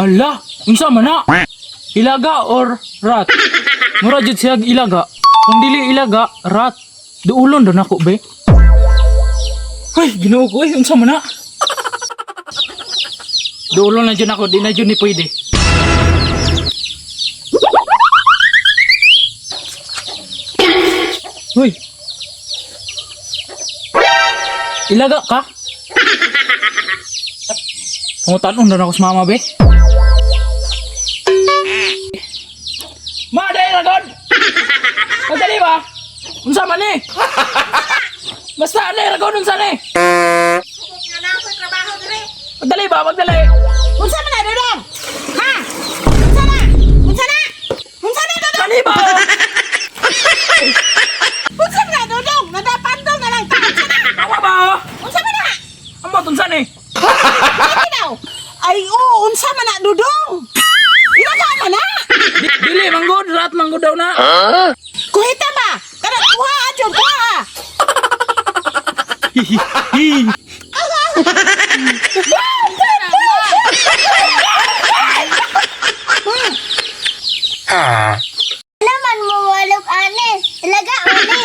Hala, unsa man na? Ilaga or rat? Mura jud siya ilaga. Kung dili ilaga, rat. Duulon daw nako be. Ay, Ginoo ko unsa man na? Duulon na jud ako, di na jud ni pwede. Hoy. Ilaga ka? Pangutan na ako sa mama be. Ma, dahil na god! Magdali ba? Unsa man eh? Basta dahil na god, unsa na eh? Magdali ba? Magdali! Unsa man na dodong? Ha? Unsa na? Unsa na? Unsa na dodong? Dali ba? Unsa man na dodong? Nadapandong na lang ta. Unsa na? Awa ba? Unsa man na? Amot, unsa na eh? Lagi daw. Ay oo, unsa man na dodong? Ilaga man na. Dili, manggod, rat manggod daw na. Kuhita ba? Kada kuha adyon kuha. Hihihi. Naman mo walog ani. Ilaga ani.